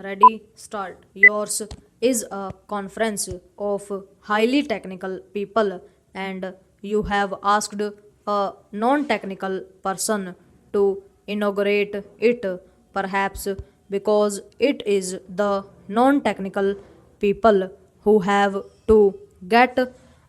Ready, start. Yours is a conference of highly technical people, and you have asked a non technical person to inaugurate it, perhaps because it is the non technical people who have to get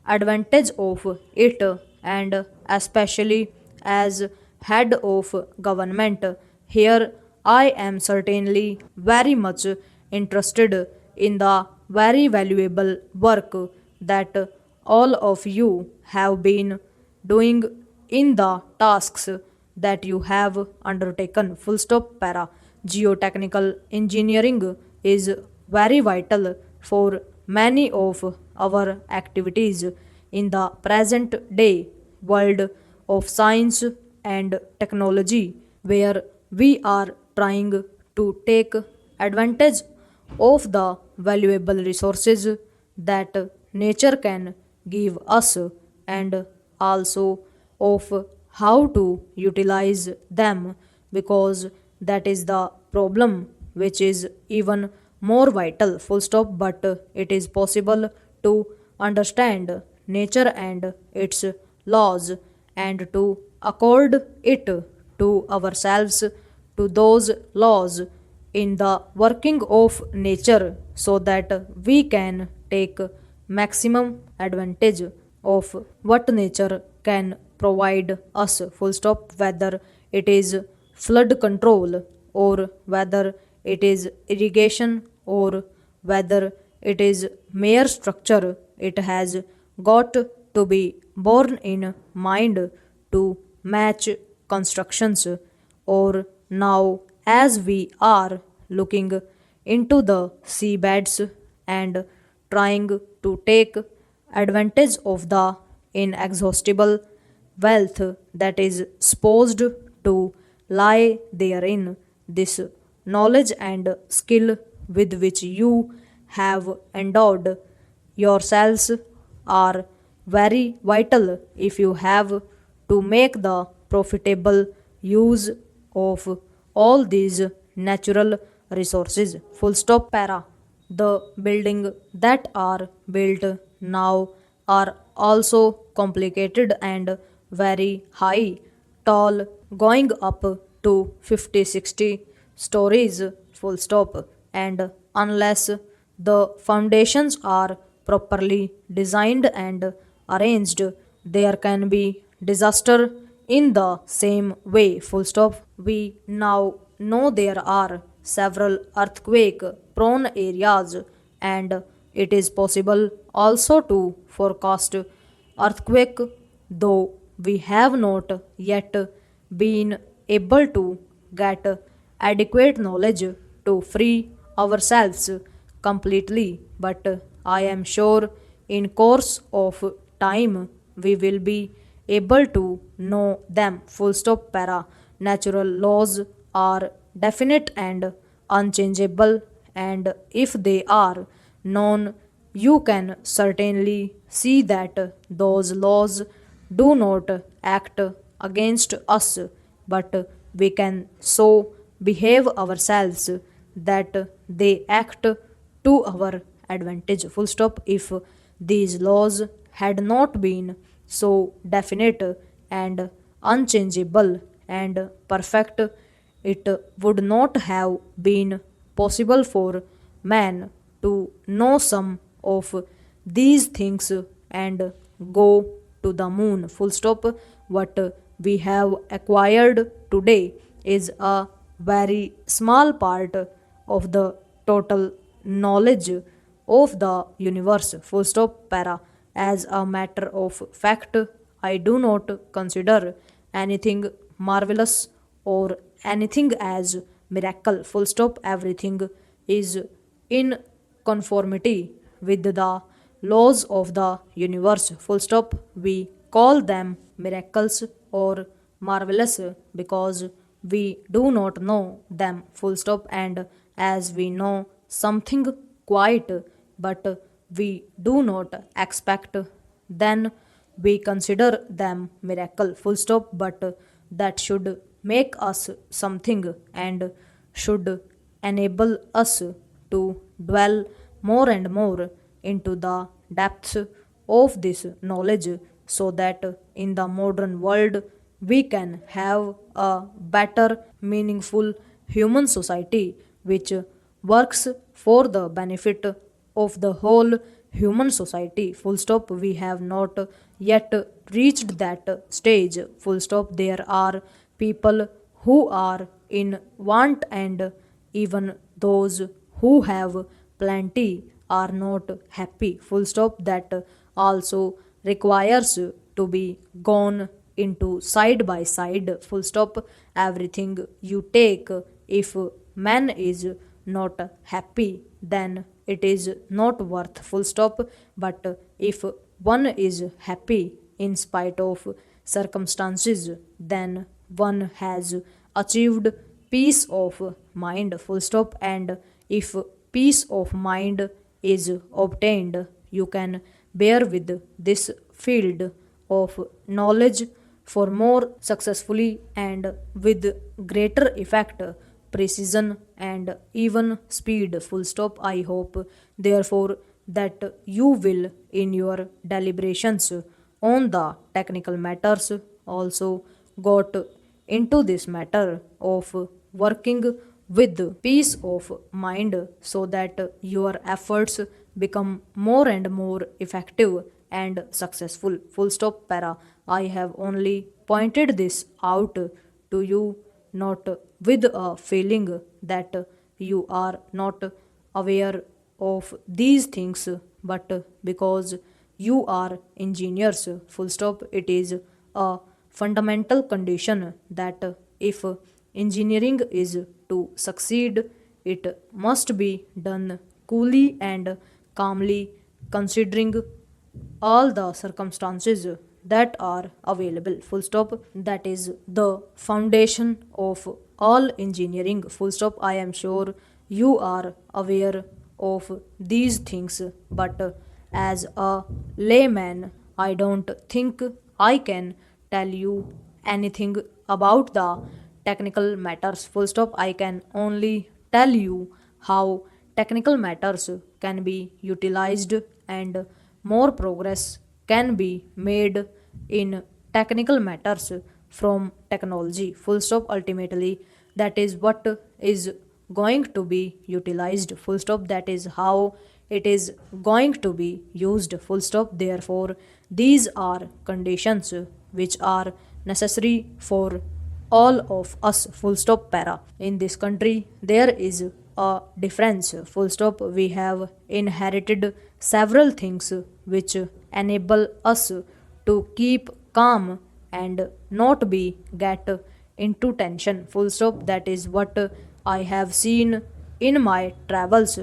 advantage of it, and especially as head of government here I am certainly very much interested in the very valuable work that all of you have been doing in the tasks that you have undertaken. Full stop para. Geotechnical engineering is very vital for many of our activities in the present day world of science and technology, where we are trying to take advantage of the valuable resources that nature can give us, and also of how to utilize them, because that is the problem which is even more vital. Full stop. But it is possible to understand nature and its laws, and to accord it to ourselves, to those laws in the working of nature, so that we can take maximum advantage of what nature can provide us. Full stop. Whether it is flood control, or whether it is irrigation, or whether it is mere structure, it has got to be borne in mind to match constructions. Or now, as we are looking into the seabeds and trying to take advantage of the inexhaustible wealth that is supposed to lie therein, this knowledge and skill with which you have endowed yourselves are very vital if you have to make the profitable use of all these natural resources. Full stop para. The building that are built now are also complicated and very high, tall, going up to 50, 60 stories. Full stop. And unless the foundations are properly designed and arranged, there can be disaster in the same way. Full stop. We now know there are several earthquake prone areas, and it is possible also to forecast earthquake, though we have not yet been able to get adequate knowledge to free ourselves completely. But I am sure in course of time we will be able to know them. Full stop para. Natural laws are definite and unchangeable, and if they are known, you can certainly see that those laws do not act against us, but we can so behave ourselves that they act to our advantage. Full stop. If these laws had not been so definite and unchangeable and perfect, it would not have been possible for man to know some of these things and go to the moon. Full stop. What we have acquired today is a very small part of the total knowledge of the universe. Full stop para. As a matter of fact, I do not consider anything marvelous or anything as miracle. Full stop. Everything is in conformity with the laws of the universe. Full stop. We call them miracles or marvelous because we do not know them. Full stop. And as we know something quite, but we do not expect, then we consider them miracle. Full stop. But that should make us something and should enable us to dwell more and more into the depths of this knowledge so that in the modern world we can have a better, meaningful human society which works for the benefit of the whole human society. Full stop. We have not yet reached that stage. Full stop. There are people who are in want, and even those who have plenty are not happy. Full stop. That also requires to be gone into side by side. Full stop. Everything you take, if man is not happy, then it is not worth. Full stop. But if one is happy in spite of circumstances, then one has achieved peace of mind. Full stop. And if peace of mind is obtained, you can bear with this field of knowledge for more successfully and with greater effect, precision, and even speed. Full stop. I hope, therefore, that you will, in your deliberations on the technical matters, also got into this matter of working with peace of mind so that your efforts become more and more effective and successful. Full stop. Para. I have only pointed this out to you not with a feeling that you are not aware of these things, but because you are engineers. Full stop. It is a fundamental condition that if engineering is to succeed, it must be done coolly and calmly, considering all the circumstances that are available. Full stop. That is the foundation of all engineering. Full stop. I am sure you are aware of these things, but as a layman, I don't think I can tell you anything about the technical matters. Full stop. I can only tell you how technical matters can be utilized and more progress can be made in technical matters from technology. Full stop. Ultimately, that is what is going to be utilized. Full stop. That is how it is going to be used. Full stop. Therefore, these are conditions which are necessary for all of us. Full stop. Para. In this country there is a difference. Full stop. We have inherited several things which enable us to keep calm and not be get into tension. Full stop. That is what I have seen in my travels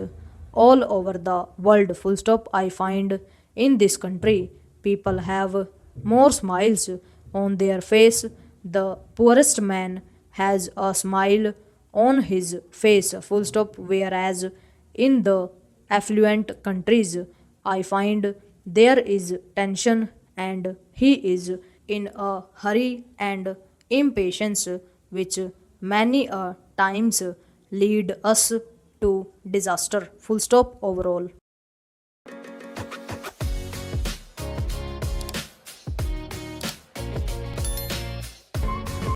all over the world. Full stop. I find in this country people have more smiles on their face. The poorest man has a smile on his face. Full stop. Whereas in the affluent countries, I find there is tension and he is in a hurry and impatience, which many a times lead us to disaster. Full stop. Overall.